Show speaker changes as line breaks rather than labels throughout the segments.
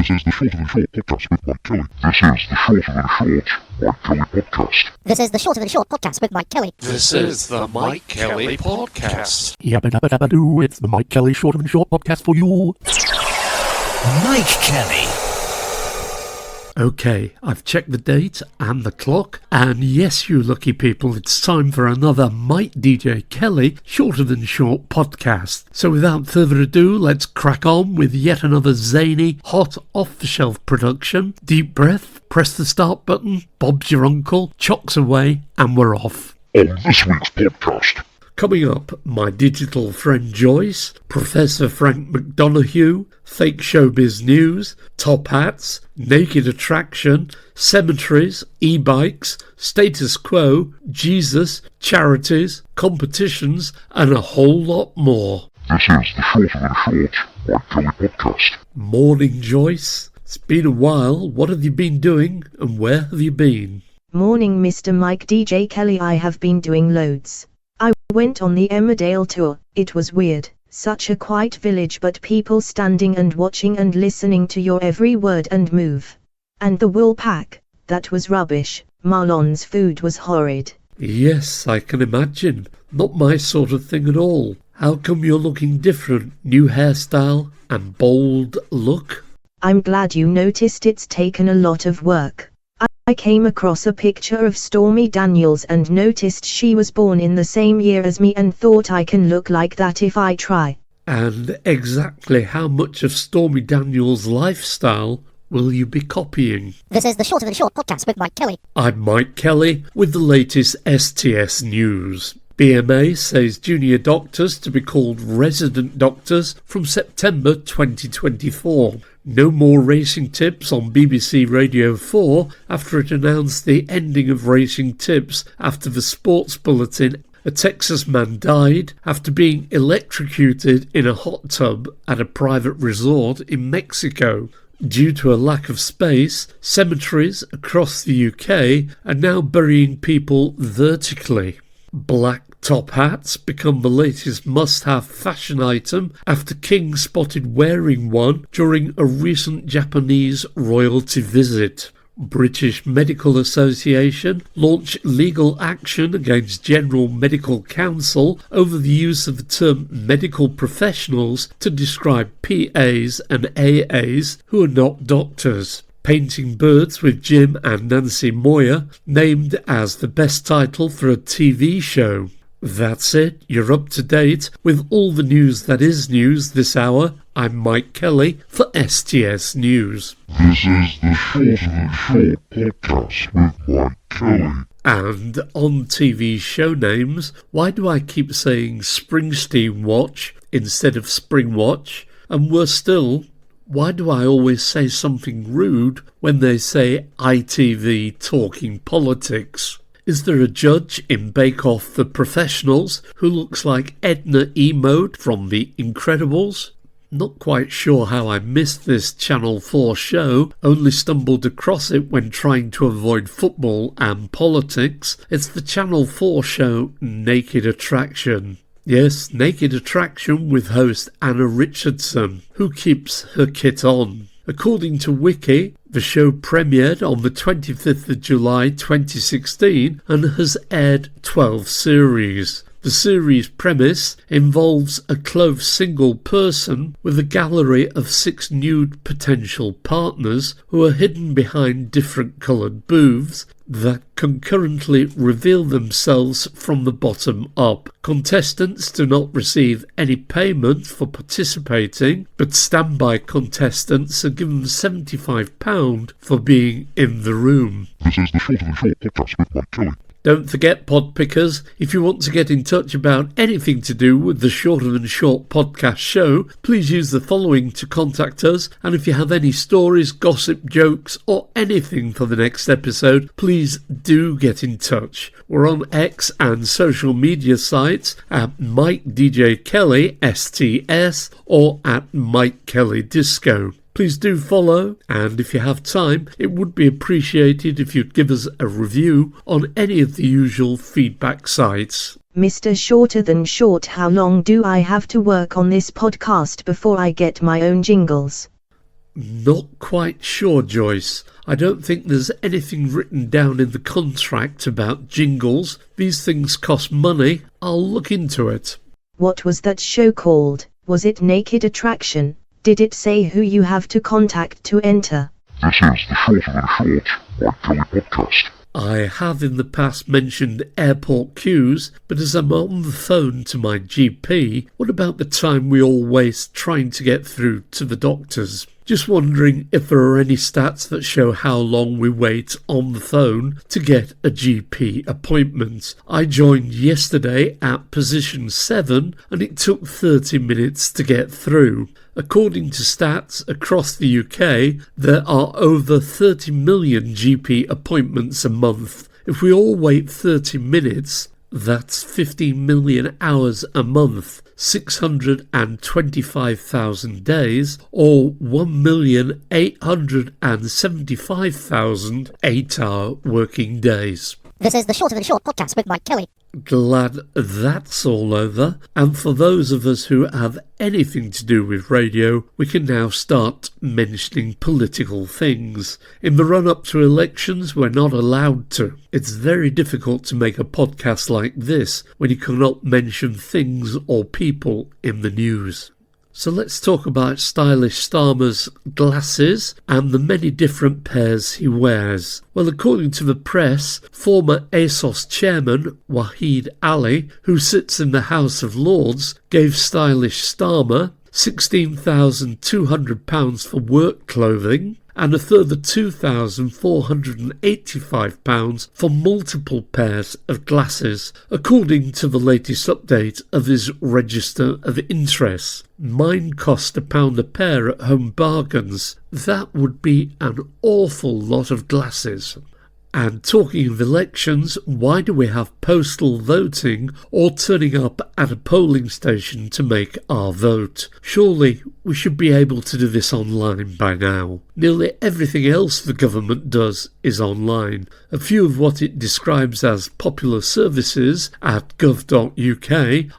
This is the Shorter Than Short podcast with Mikedjkelly. This is the Shorter Than Short podcast with Mikedjkelly.
This is the Mikedjkelly podcast.
Yabba dabba dabba doo, it's the Mikedjkelly Shorter Than Short podcast for you.
Mikedjkelly.
Okay, I've checked the date and the clock, and yes, you lucky people, it's time for another Mikedjkelly Shorter Than Short podcast. So without further ado, let's crack on with yet another zany, hot, off-the-shelf production. Deep breath, press the start button, Bob's your uncle, chocks away, and we're off.
On this week's podcast.
Coming up, my digital friend Joyce, Professor Frank McDonough, fake showbiz news, top hats, naked attraction, cemeteries, ebikes, status quo, Jesus, charities, competitions, and a whole lot more.
This is the Shorter Than Short Mikedjkelly podcast.
Morning, Joyce. It's been a while. What have you been doing, and where have you been?
Morning, Mr. Mikedjkelly. I have been doing loads. I went on the Emmerdale tour. It was weird. Such a quiet village, but people standing and watching and listening to your every word and move. And the wool pack, that was rubbish. Marlon's food was horrid.
Yes, I can imagine. Not my sort of thing at all. How come you're looking different? New hairstyle and bold look?
I'm glad you noticed. It's taken a lot of work. I came across a picture of Stormy Daniels and noticed she was born in the same year as me and thought I can look like that if I try.
And exactly how much of Stormy Daniels' lifestyle will you be copying?
This is the Shorter Than Short podcast with Mikedjkelly.
I'm Mikedjkelly with the latest STS news. BMA says junior doctors to be called resident doctors from September 2024. No more racing tips on BBC Radio 4 after it announced the ending of racing tips after the sports bulletin. A Texas man died after being electrocuted in a hot tub at a private resort in Mexico. Due to a lack of space, cemeteries across the UK are now burying people vertically. Black top hats become the latest must-have fashion item after King spotted wearing one during a recent Japanese royalty visit. British Medical Association launched legal action against General Medical Council over the use of the term medical professionals to describe PAs and AAs who are not doctors. Painting Birds with Jim and Nancy Moyer named as the best title for a TV show. That's it, you're up to date with all the news that is news this hour. I'm Mikedjkelly for STS News.
This is the Shorter Than Short podcast with Mikedjkelly.
And on TV show names, why do I keep saying Springsteen Watch instead of Spring Watch? And worse still, why do I always say something rude when they say ITV talking politics? Is there a judge in Bake Off The Professionals who looks like Edna E-Mode from The Incredibles? Not quite sure how I missed this Channel 4 show, only stumbled across it when trying to avoid football and politics. It's the Channel 4 show Naked Attraction. Yes, Naked Attraction with host Anna Richardson, who keeps her kit on. According to Wiki, the show premiered on the 25th of July 2016 and has aired 12 series. The series premise involves a clothed single person with a gallery of 6 nude potential partners who are hidden behind different coloured booths that concurrently reveal themselves from the bottom up. Contestants do not receive any payment for participating, but standby contestants are given £75 for being in the room.
This is the Shorter Than Short podcast with Mikedjkelly.
Don't forget, pod pickers, if you want to get in touch about anything to do with the Shorter Than Short podcast show, please use the following to contact us. And if you have any stories, gossip, jokes, or anything for the next episode, please do get in touch. We're on X and social media sites at Mikedjkelly STS or at Mikedjkelly Disco. Please do follow, and if you have time, it would be appreciated if you'd give us a review on any of the usual feedback sites.
Mr. Shorter Than Short, how long do I have to work on this podcast before I get my own jingles?
Not quite sure, Joyce. I don't think there's anything written down in the contract about jingles. These things cost money. I'll look into it.
What was that show called? Was it Naked Attraction? Did it say who you have to contact to enter?
This is the Shorter Than Short Mike Kelly podcast.
I have in the past mentioned airport queues, but as I'm on the phone to my GP, what about the time we all waste trying to get through to the doctors? Just wondering if there are any stats that show how long we wait on the phone to get a GP appointment. I joined yesterday at position 7 and it took 30 minutes to get through. According to stats across the UK, there are over 30 million GP appointments a month. If we all wait 30 minutes, that's 15 million hours a month, 625,000 days, or 1,875,000 8-hour working days.
This is the Shorter Than Short podcast with Mike Kelly.
Glad that's all over, and for those of us who have anything to do with radio, we can now start mentioning political things. In the run-up to elections, we're not allowed to. It's very difficult to make a podcast like this when you cannot mention things or people in the news. So let's talk about stylish Starmer's glasses and the many different pairs he wears. Well, according to the press, former ASOS chairman Waheed Ali, who sits in the House of Lords, gave stylish Starmer £16,200 for work clothing and a further £2,485 for multiple pairs of glasses, according to the latest update of his register of interests. Mine cost £1 a pair at Home Bargains. That would be an awful lot of glasses. And talking of elections, why do we have postal voting or turning up at a polling station to make our vote? Surely we should be able to do this online by now. Nearly everything else the government does is online. A few of what it describes as popular services at gov.uk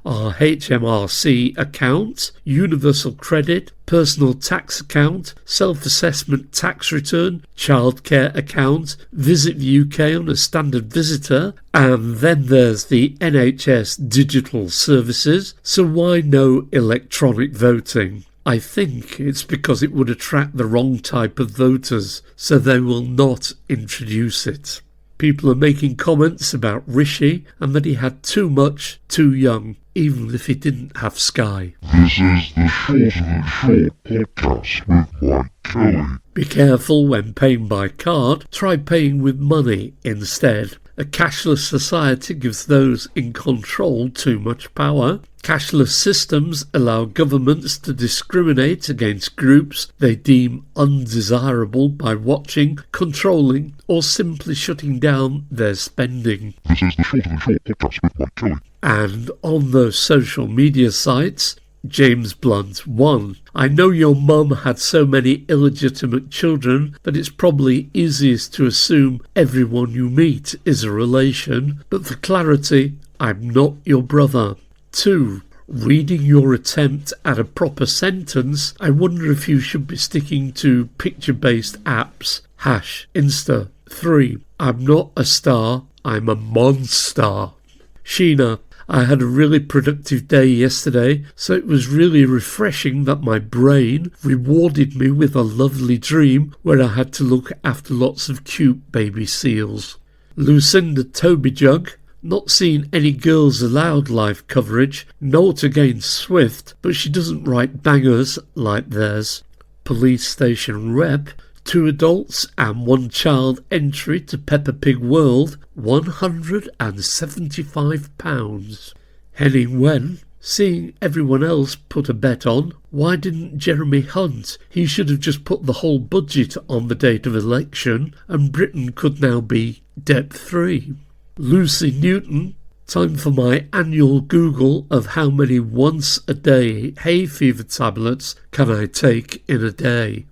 are HMRC account, universal credit, personal tax account, self-assessment tax return, childcare account, visit the UK on a standard visitor, and then there's the NHS digital services, so why no electronic voting? I think it's because it would attract the wrong type of voters, so they will not introduce it. People are making comments about Rishi and that he had too much too young, even if he didn't have Sky.
This is the Shorter Than Short podcast with Mike Kelly.
Be careful when paying by card, try paying with money instead. A cashless society gives those in control too much power. Cashless systems allow governments to discriminate against groups they deem undesirable by watching, controlling, or simply shutting down their spending.
This is the Shorter Than Short podcast with Mike Kelly.
And on those social media sites, James Blunt 1. I know your mum had so many illegitimate children that it's probably easiest to assume everyone you meet is a relation, but for clarity, I'm not your brother. 2. Reading your attempt at a proper sentence, I wonder if you should be sticking to picture-based apps. Insta. 3. I'm not a star, I'm a monster. Sheena. I had a really productive day yesterday, so it was really refreshing that my brain rewarded me with a lovely dream where I had to look after lots of cute baby seals. Lucinda Tobyjug. Not seen any Girls Aloud live coverage, naught against Swift, but she doesn't write bangers like theirs. Police station rep. 2 adults and 1 child entry to Peppa Pig World, £175. Henning Wen. Seeing everyone else put a bet on, why didn't Jeremy Hunt? He should have just put the whole budget on the date of election and Britain could now be debt-free. Lucy Newton. Time for my annual Google of how many once-a-day hay fever tablets can I take in a day.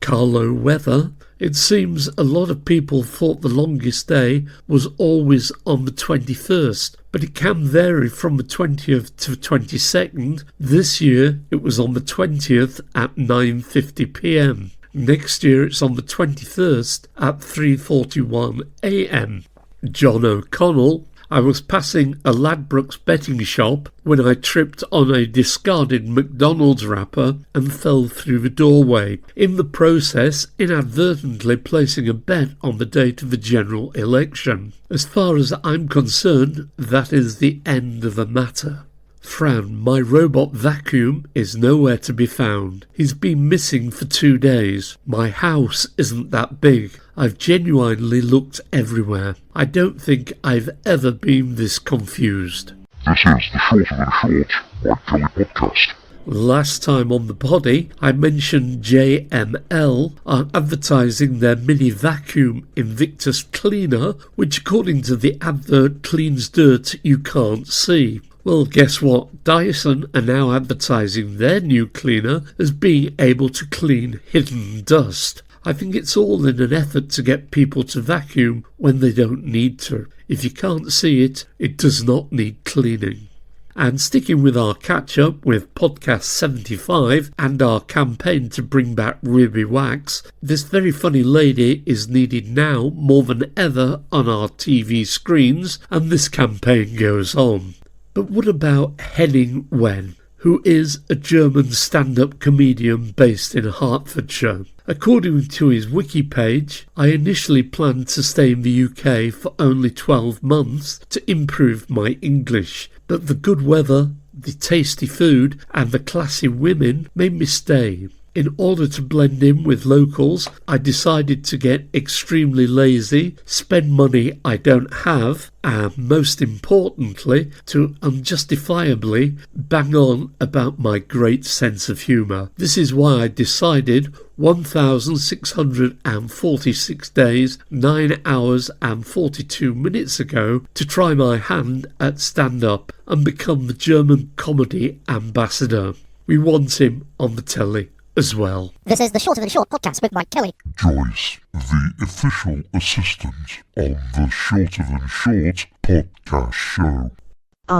Carlo Weather. It seems a lot of people thought the longest day was always on the 21st, but it can vary from the 20th to 22nd. This year it was on the 20th at 9:50 p.m. Next year it's on the 21st at 3:41 a.m. John O'Connell: I was passing a Ladbrokes betting shop when I tripped on a discarded McDonald's wrapper and fell through the doorway, in the process inadvertently placing a bet on the date of the general election. As far as I'm concerned, that is the end of the matter. Fran: my robot vacuum is nowhere to be found. He's been missing for 2 days. My house isn't that big. I've genuinely looked everywhere. I don't think I've ever been this confused.
This is the Shorter Than Short McKelly podcast.
Last time on the poddy, I mentioned JML are advertising their mini vacuum Invictus cleaner, which according to the advert cleans dirt you can't see. Well, guess what? Dyson are now advertising their new cleaner as being able to clean hidden dust. I think it's all in an effort to get people to vacuum when they don't need to. If you can't see it, it does not need cleaning. And sticking with our catch-up with podcast 75 and our campaign to bring back Ruby Wax, this very funny lady is needed now more than ever on our TV screens, and this campaign goes on. But what about Henning Wen, who is a German stand-up comedian based in Hertfordshire? According to his wiki page, I initially planned to stay in the UK for only 12 months to improve my English, but the good weather, the tasty food and the classy women made me stay. In order to blend in with locals, I decided to get extremely lazy, spend money I don't have, and most importantly, to unjustifiably bang on about my great sense of humour. This is why I decided 1,646 days, 9 hours and 42 minutes ago to try my hand at stand-up and become the German comedy ambassador. We want him on the telly as well.
This is the Shorter Than Short podcast with Mikedjkelly.
Joyce, the official assistant on the Shorter Than Short podcast show.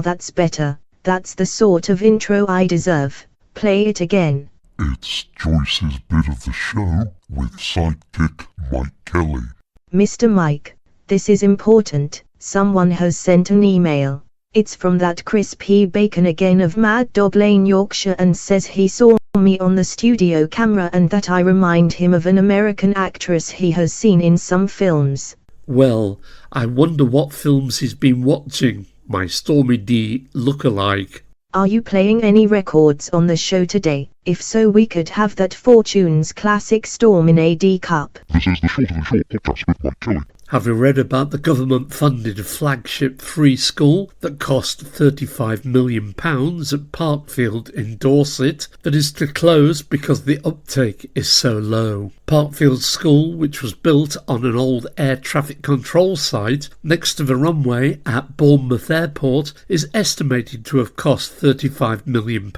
That's better. That's the sort of intro I deserve. Play it again.
It's Joyce's bit of the show with sidekick Mikedjkelly.
Mr. Mike, this is important. Someone has sent an email. It's from that Chris P. Bacon again of Mad Dog Lane, Yorkshire, and says he saw me on the studio camera and that I remind him of an American actress he has seen in some films.
Well, I wonder what films he's been watching, my Stormy D lookalike.
Are you playing any records on the show today? If so, we could have that Fortunes classic Storm in a D cup.
This is the Shorter Than Short podcast with Mikedjkelly.
Have you read about the government-funded flagship free school that cost £35 million at Parkfield in Dorset that is to close because the uptake is so low? Parkfield School, which was built on an old air traffic control site next to the runway at Bournemouth Airport, is estimated to have cost £35 million.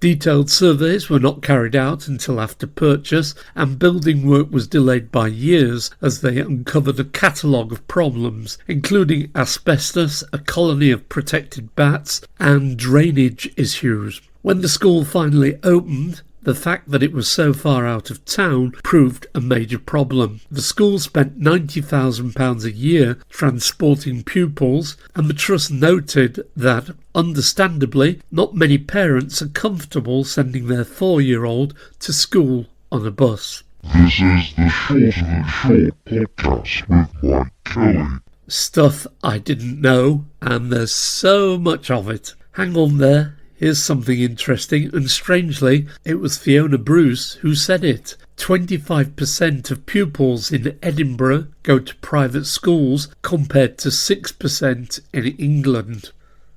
Detailed surveys were not carried out until after purchase, and building work was delayed by years as they uncovered a catalogue of problems, including asbestos, a colony of protected bats, and drainage issues. When the school finally opened, the fact that it was so far out of town proved a major problem. The school spent £90,000 a year transporting pupils, and the trust noted that, understandably, not many parents are comfortable sending their 4-year-old to school on a bus.
This is the Shorter Than Short podcast with Mikedjkelly.
Stuff I didn't know, and there's so much of it. Hang on there. Here's something interesting, and strangely, it was Fiona Bruce who said it. 25% of pupils in Edinburgh go to private schools compared to 6% in England.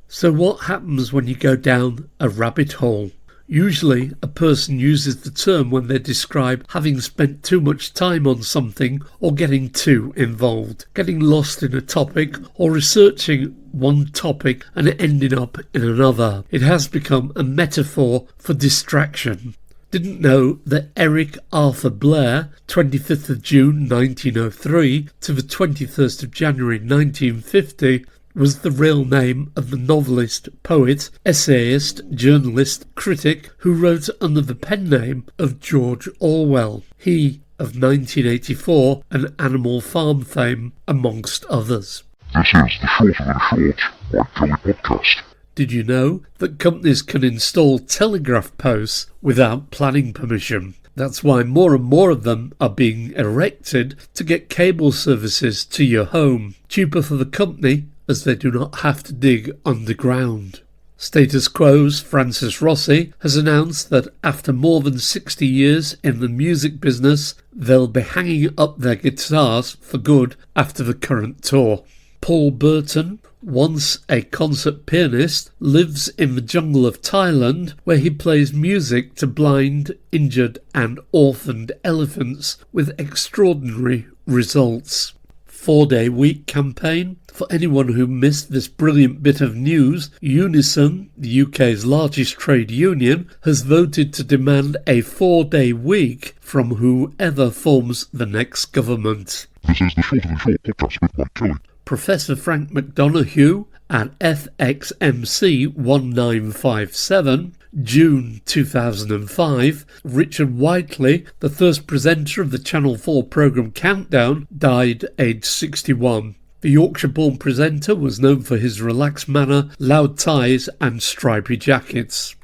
So what happens when you go down a rabbit hole? Usually a person uses the term when they describe having spent too much time on something or getting too involved, getting lost in a topic or researching one topic and ending up in another. It has become a metaphor for distraction. Didn't know that Eric Arthur Blair, 25th of June 1903 to the 21st of January 1950, was the real name of the novelist, poet, essayist, journalist, critic who wrote under the pen name of George Orwell. He of 1984 and Animal Farm fame, amongst others.
This is the Shorter Than Short Mikedjkelly podcast.
Did you know that companies can install telegraph posts without planning permission? That's why more and more of them are being erected to get cable services to your home. Cheaper for the company as they do not have to dig underground. Status Quo's Francis Rossi has announced that after more than 60 years in the music business, they'll be hanging up their guitars for good after the current tour. Paul Burton, once a concert pianist, lives in the jungle of Thailand where he plays music to blind, injured and orphaned elephants with extraordinary results. 4-day week campaign. For anyone who missed this brilliant bit of news, Unison, the UK's largest trade union, has voted to demand a 4-day week from whoever forms the next government.
This is the Shorter Than Short podcast with Mikedjkelly.
Professor Frank McDonough at FXMC 1957, June 2005, Richard Whiteley, the first presenter of the Channel 4 programme Countdown, died aged 61. The Yorkshire-born presenter was known for his relaxed manner, loud ties and stripy jackets.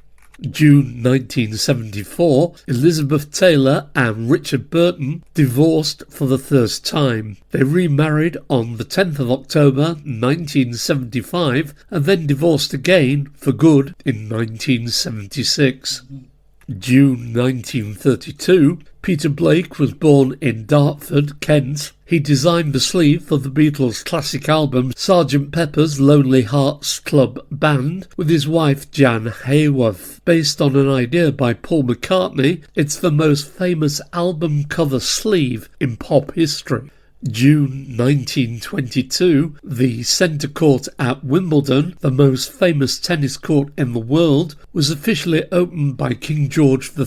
June 1974, Elizabeth Taylor and Richard Burton divorced for the first time. They remarried on the 10th of October 1975 and then divorced again for good in 1976. June 1932, Peter Blake was born in Dartford, Kent. He designed the sleeve for the Beatles' classic album Sgt. Pepper's Lonely Hearts Club Band with his wife Jan Hayworth. Based on an idea by Paul McCartney, it's the most famous album cover sleeve in pop history. June 1922, the centre court at Wimbledon, the most famous tennis court in the world, was officially opened by King George V.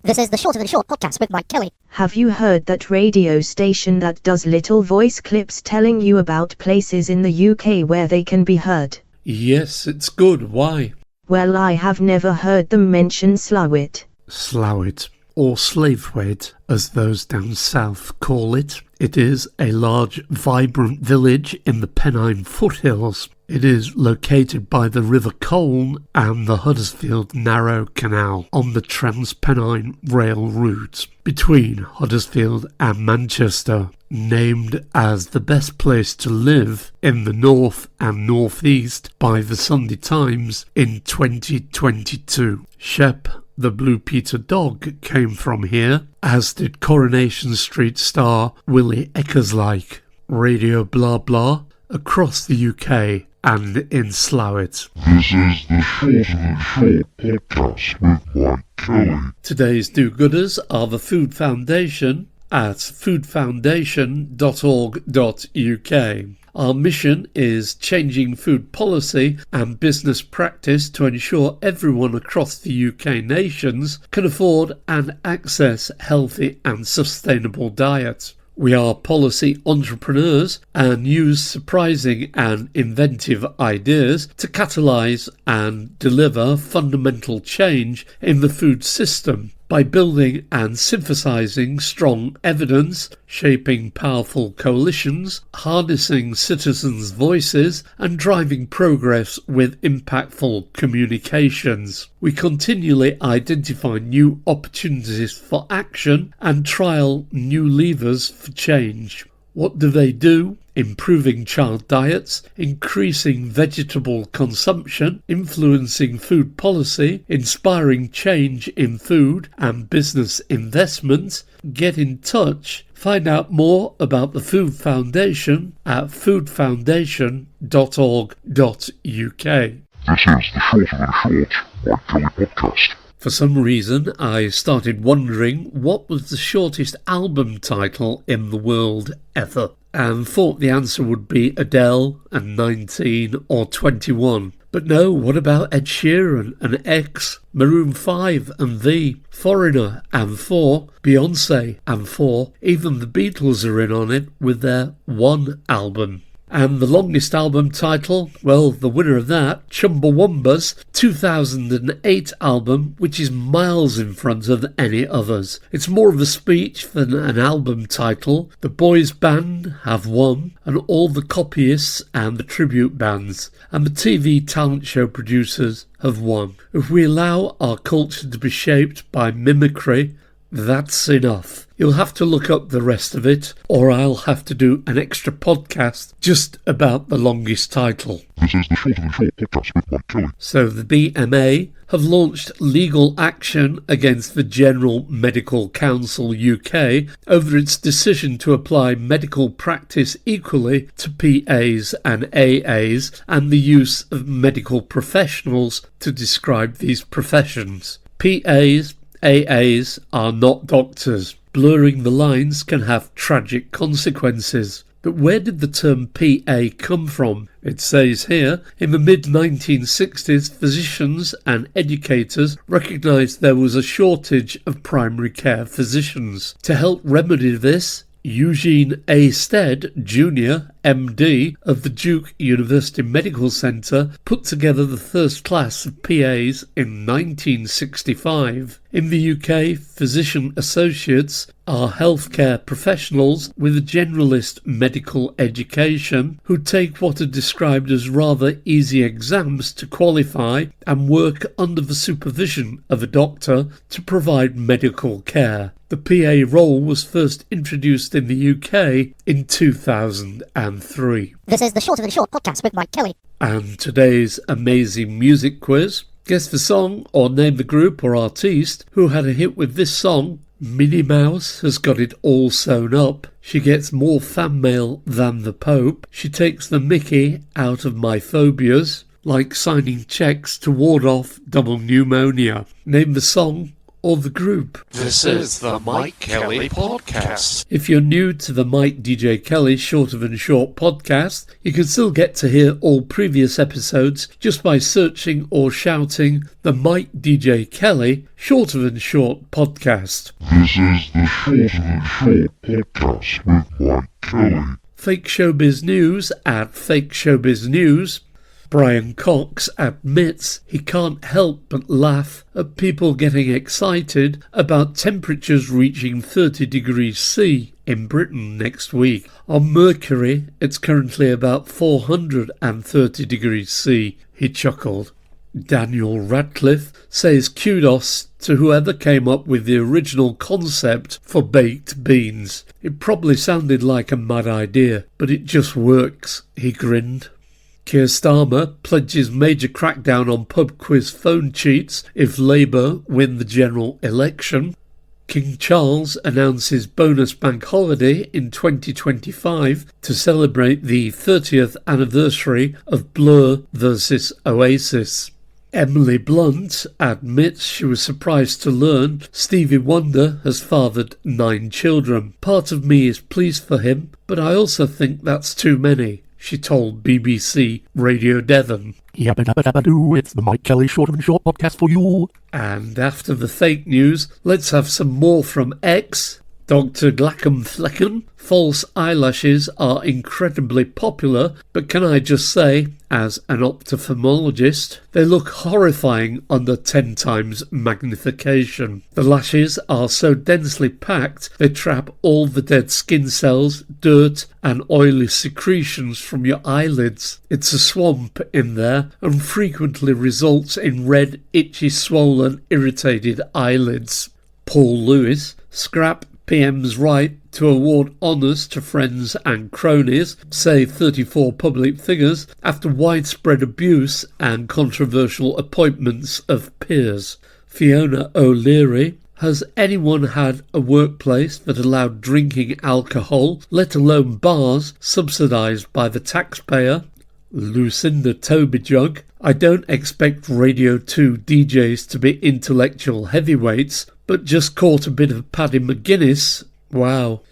This is the Shorter Than Short podcast with Mikedjkelly.
Have you heard that radio station that does little voice clips telling you about places in the UK where they can be heard?
Yes, it's good. Why?
Well, I have never heard them mention Slowit.
Slowit, or Slavehead, as those down south call it. It is a large, vibrant village in the Pennine foothills. It is located by the River Colne and the Huddersfield Narrow Canal on the Trans-Pennine Rail route between Huddersfield and Manchester, named as the best place to live in the north and northeast by the Sunday Times in 2022. Shep, the Blue Peter dog, came from here, as did Coronation Street star Willie Eckersley. Radio Blah Blah across the UK and in Slowit.
This is the Shorter Than Short podcast with Mikedjkelly.
Today's do-gooders are the Food Foundation at foodfoundation.org.uk. Our mission is changing food policy and business practice to ensure everyone across the UK nations can afford and access healthy and sustainable diet. We are policy entrepreneurs and use surprising and inventive ideas to catalyse and deliver fundamental change in the food system by building and synthesising strong evidence, shaping powerful coalitions, harnessing citizens' voices and driving progress with impactful communications. We continually identify new opportunities for action and trial new levers for change. What do? Improving child diets, increasing vegetable consumption, influencing food policy, inspiring change in food and business investment. Get in touch. Find out more about the Food Foundation at foodfoundation.org.uk.
This is the Shorter Than Short Mikedjkelly podcast.
For some reason, I started wondering what was the shortest album title in the world ever, and thought the answer would be Adele and 19 or 21. But no, what about Ed Sheeran and X, Maroon 5 and The, Foreigner and 4, Beyonce and 4, even the Beatles are in on it with their One album. And the longest album title, well, the winner of that, Chumbawamba's 2008 album, which is miles in front of any others. It's more of a speech than an album title. The boys band have won, and all the copyists and the tribute bands, and the TV talent show producers have won. If we allow our culture to be shaped by mimicry, that's enough. You'll have to look up the rest of it, or I'll have to do an extra podcast just about the longest title.
This is the Short and Short podcast with Mikedjkelly.
So the BMA have launched legal action against the General Medical Council UK over its decision to apply medical practice equally to PAs and AAs and the use of medical professionals to describe these professions. PAs, AAs are not doctors. Blurring the lines can have tragic consequences. But where did the term PA come from? It says here, in the mid-1960s, physicians and educators recognised there was a shortage of primary care physicians. To help remedy this, Eugene A. Stead, Jr., MD, of the Duke University Medical Centre, put together the first class of PAs in 1965. In the UK, physician associates are healthcare professionals with a generalist medical education who take what are described as rather easy exams to qualify and work under the supervision of a doctor to provide medical care. The PA role was first introduced in the UK in 2003.
This is the Short and Short podcast with Mikedjkelly.
And today's amazing music quiz. Guess the song or name the group or artiste who had a hit with this song. Minnie Mouse has got it all sewn up. She gets more fan mail than the Pope. She takes the mickey out of my phobias, like signing cheques to ward off double pneumonia. Name the song or the group.
This is the Mikedjkelly podcast.
If you're new to the Mikedjkelly Short and Short podcast, you can still get to hear all previous episodes just by searching or shouting the Mikedjkelly Short and Short podcast.
This is the Short and Short podcast with Mikedjkelly.
Fake Showbiz News at Fake Showbiz News. Brian Cox admits he can't help but laugh at people getting excited about temperatures reaching 30 degrees C in Britain next week. On Mercury, it's currently about 430 degrees C, he chuckled. Daniel Radcliffe says kudos to whoever came up with the original concept for baked beans. It probably sounded like a mad idea, but it just works, he grinned. Keir Starmer pledges major crackdown on pub quiz phone cheats if Labour win the general election. King Charles announces bonus bank holiday in 2025 to celebrate the 30th anniversary of Blur versus Oasis. Emily Blunt admits she was surprised to learn Stevie Wonder has fathered 9 children. Part of me is pleased for him, but I also think that's too many, she told BBC Radio Devon.
Yabba dabba dabba doo, it's the Mikedjkelly Short and Short podcast for you.
And after the fake news, let's have some more from X. Dr. Glackenflecken, false eyelashes are incredibly popular, but can I just say, as an ophthalmologist, they look horrifying under 10 times magnification. The lashes are so densely packed they trap all the dead skin cells, dirt and oily secretions from your eyelids. It's a swamp in there and frequently results in red, itchy, swollen, irritated eyelids. Paul Lewis, scrap PM's right to award honours to friends and cronies, say 34 public figures, after widespread abuse and controversial appointments of peers. Fiona O'Leary, has anyone had a workplace that allowed drinking alcohol, let alone bars, subsidised by the taxpayer? Lucinda Tobyjug, I don't expect Radio 2 DJs to be intellectual heavyweights, but just caught a bit of Paddy McGuinness. Wow.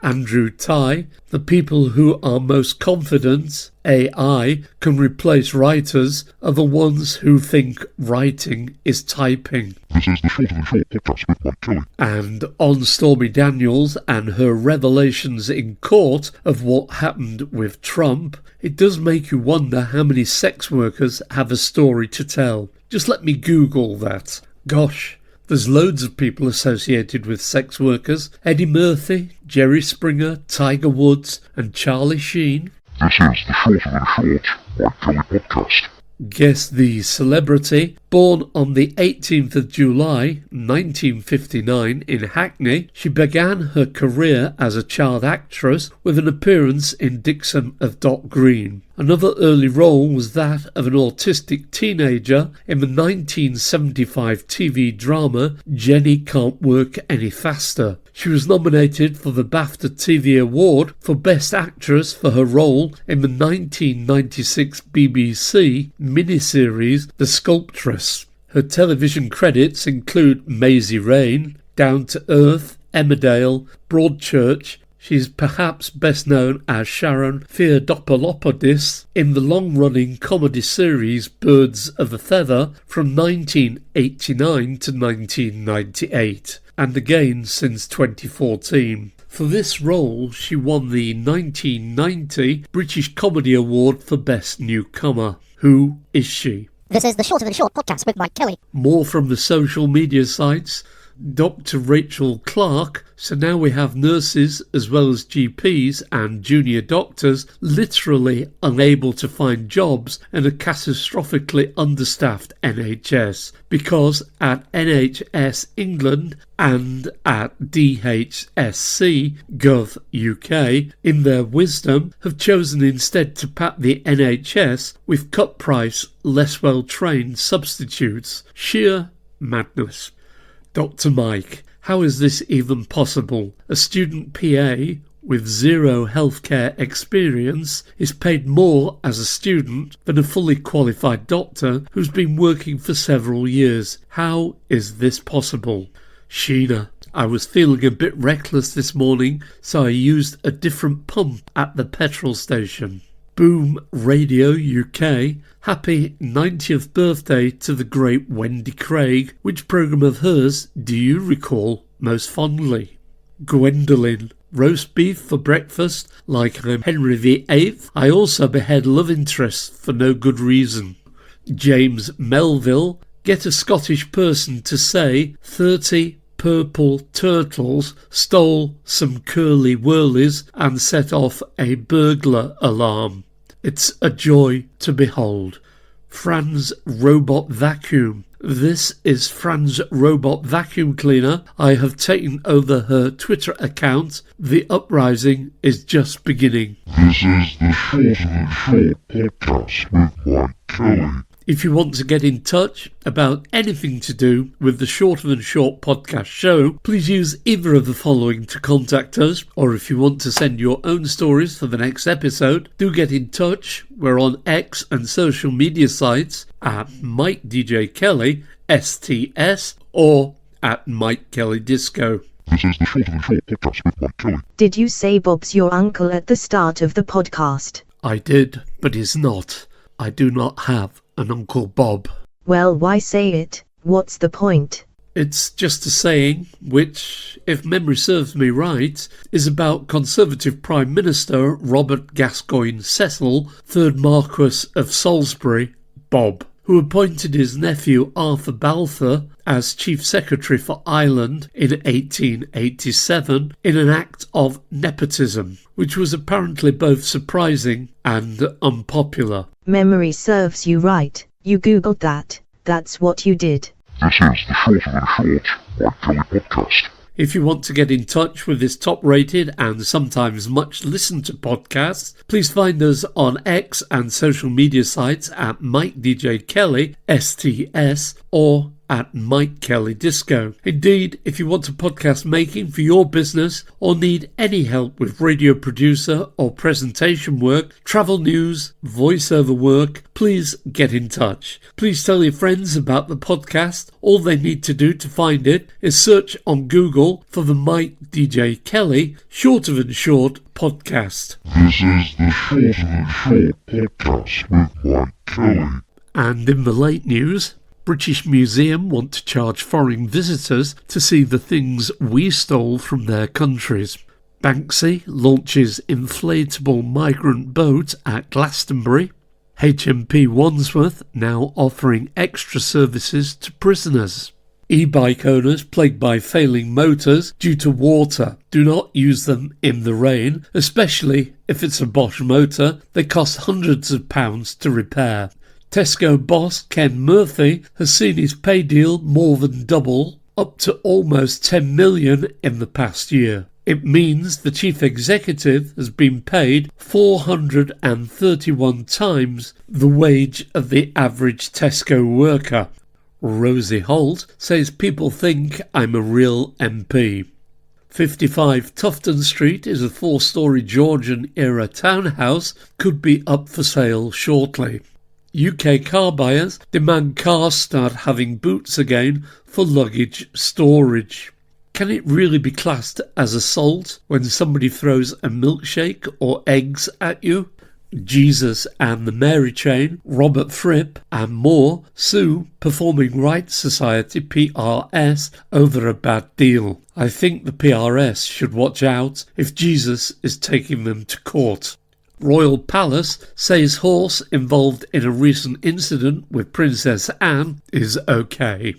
Andrew Ty, the people who are most confident AI can replace writers are the ones who think writing is typing.
This is the Short and Short podcast with Mikedjkelly.
And on Stormy Daniels and her revelations in court of what happened with Trump, it does make you wonder how many sex workers have a story to tell. Just let me Google that. Gosh. There's loads of people associated with sex workers. Eddie Murphy, Jerry Springer, Tiger Woods and Charlie Sheen.
This is the Shorter Than Short Mikedjkelly podcast.
Guess the celebrity, born on the 18th of July 1959 in Hackney, she began her career as a child actress with an appearance in Dixon of Dock Green. Another early role was that of an autistic teenager in the 1975 TV drama Jenny Can't Work Any Faster. She was nominated for the BAFTA TV Award for Best Actress for her role in the 1996 BBC miniseries The Sculptress. Her television credits include Maisie Rain, Down to Earth, Emmerdale, Broadchurch. She is perhaps best known as Sharon Theodopolopoulos in the long-running comedy series Birds of a Feather from 1989 to 1998, and again since 2014. For this role, she won the 1990 British Comedy Award for Best Newcomer. Who is she?
This is the Shorter Than Short podcast with Mikedjkelly.
More from the social media sites. Dr. Rachel Clark. So now we have nurses as well as GPs and junior doctors literally unable to find jobs in a catastrophically understaffed NHS because at NHS England and at DHSC Gov UK, in their wisdom, have chosen instead to pat the NHS with cut-price, less well-trained substitutes. Sheer madness. Dr. Mike, how is this even possible? A student PA with zero healthcare experience is paid more as a student than a fully qualified doctor who's been working for several years. How is this possible? Sheena, I was feeling a bit reckless this morning, so I used a different pump at the petrol station. Boom Radio UK, happy 90th birthday to the great Wendy Craig. Which programme of hers do you recall most fondly? Gwendolyn, roast beef for breakfast like I'm Henry VIII. I also behead love interests for no good reason. James Melville, get a Scottish person to say 30 purple turtles stole some curly whirlies and set off a burglar alarm. It's a joy to behold. Fran's Robot Vacuum. This is Fran's Robot Vacuum Cleaner. I have taken over her Twitter account. The uprising is just beginning.
This is the Shorter Than Short podcast with Mikedjkelly.
If you want to get in touch about anything to do with the Shorter Than Short podcast show, please use either of the following to contact us, or if you want to send your own stories for the next episode, do get in touch. We're on X and social media sites at Mikedjkelly STS or at Mikedjkelly Disco.
This is the Shorter Than Short podcast with Mikedjkelly.
Did you say Bob's your uncle at the start of the podcast?
I did, but he's not. I do not have an Uncle Bob.
Well, why say it? What's the point?
It's just a saying which, if memory serves me right, is about Conservative Prime Minister Robert Gascoigne Cecil, 3rd Marquess of Salisbury, Bob, who appointed his nephew Arthur Balfour as Chief Secretary for Ireland in 1887 in an act of nepotism, which was apparently both surprising and unpopular.
Memory serves you right. You googled that. That's what you did.
This is the Shorter Than Short Mikedjkelly podcast.
If you want to get in touch with this top-rated and sometimes much listened to podcast, please find us on X and social media sites at Mikedjkelly STS or at Mike Kelly Disco. Indeed, if you want a podcast making for your business or need any help with radio producer or presentation work, travel news, voiceover work, please get in touch. Please tell your friends about the podcast. All they need to do to find it is search on Google for the Mikedjkelly Short and Short podcast.
This is the Short and Short podcast with Mike Kelly.
And in the late news, British Museum want to charge foreign visitors to see the things we stole from their countries. Banksy launches inflatable migrant boat at Glastonbury. HMP Wandsworth now offering extra services to prisoners. E-bike owners plagued by failing motors due to water. Do not use them in the rain, especially if it's a Bosch motor. They cost hundreds of pounds to repair. Tesco boss Ken Murphy has seen his pay deal more than double, up to almost 10 million in the past year. It means the chief executive has been paid 431 times the wage of the average Tesco worker. Rosie Holt says people think I'm a real MP. 55 Tufton Street is a 4-storey Georgian-era townhouse, could be up for sale shortly. UK car buyers demand cars start having boots again for luggage storage. Can it really be classed as assault when somebody throws a milkshake or eggs at you? Jesus and the Mary Chain, Robert Fripp and more sue Performing Rights Society PRS over a bad deal. I think the PRS should watch out if Jesus is taking them to court. Royal Palace says horse involved in a recent incident with Princess Anne is okay.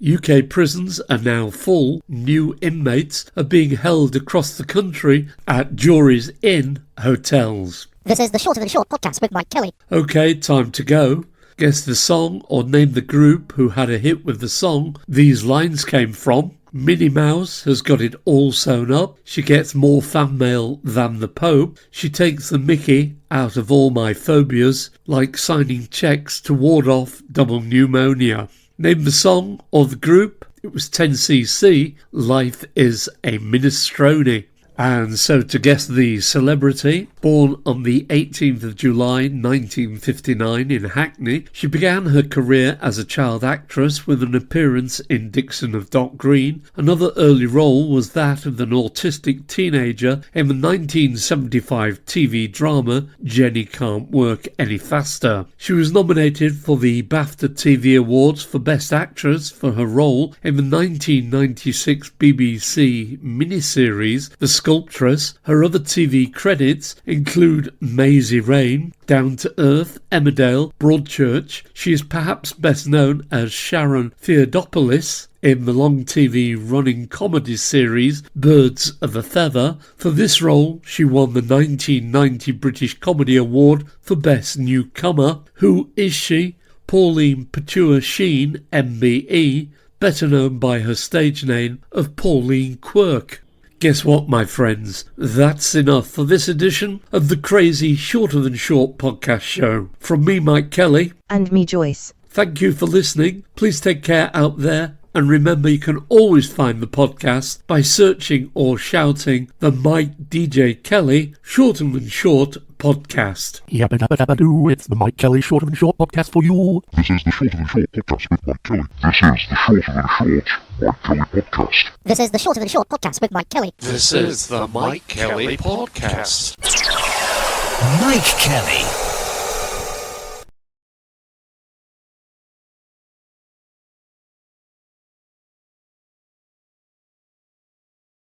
UK prisons are now full. New inmates are being held across the country at Jury's Inn hotels.
This is the Short and Short podcast with Mike Kelly.
Okay, time to go. Guess the song or name the group who had a hit with the song these lines came from. Minnie Mouse has got it all sewn up. She gets more fan mail than the Pope. She takes the mickey out of all my phobias, like signing cheques to ward off double pneumonia. Name the song or the group. It was 10cc. Life is a minestrone. And so to guess the celebrity, born on the 18th of July 1959 in Hackney, she began her career as a child actress with an appearance in Dixon of Dock Green. Another early role was that of an autistic teenager in the 1975 TV drama Jenny Can't Work Any Faster. She was nominated for the BAFTA TV Awards for Best Actress for her role in the 1996 BBC miniseries The Sculptress. Her other TV credits include Maisie Rain, Down to Earth, Emmerdale, Broadchurch. She is perhaps best known as Sharon Theodopoulos in the long TV running comedy series Birds of a Feather. For this role, she won the 1990 British Comedy Award for Best Newcomer. Who is she? Pauline Petua Sheen, MBE, better known by her stage name of Pauline Quirk. Guess what, my friends? That's enough for this edition of the crazy Shorter Than Short podcast show. From me, Mike Kelly.
And me, Joyce.
Thank you for listening. Please take care out there. And remember, you can always find the podcast by searching or shouting the Mikedjkelly Shorter Than Short podcast.
Yabba dabba dabba doo, it's the Mike Kelly Short and Short podcast for you.
This is the Short and Short podcast with Mike Kelly. This is the Short and Short Mike Kelly podcast.
This is the Short and Short podcast with Mike Kelly.
This is the Mike Kelly podcast.
Mike Kelly.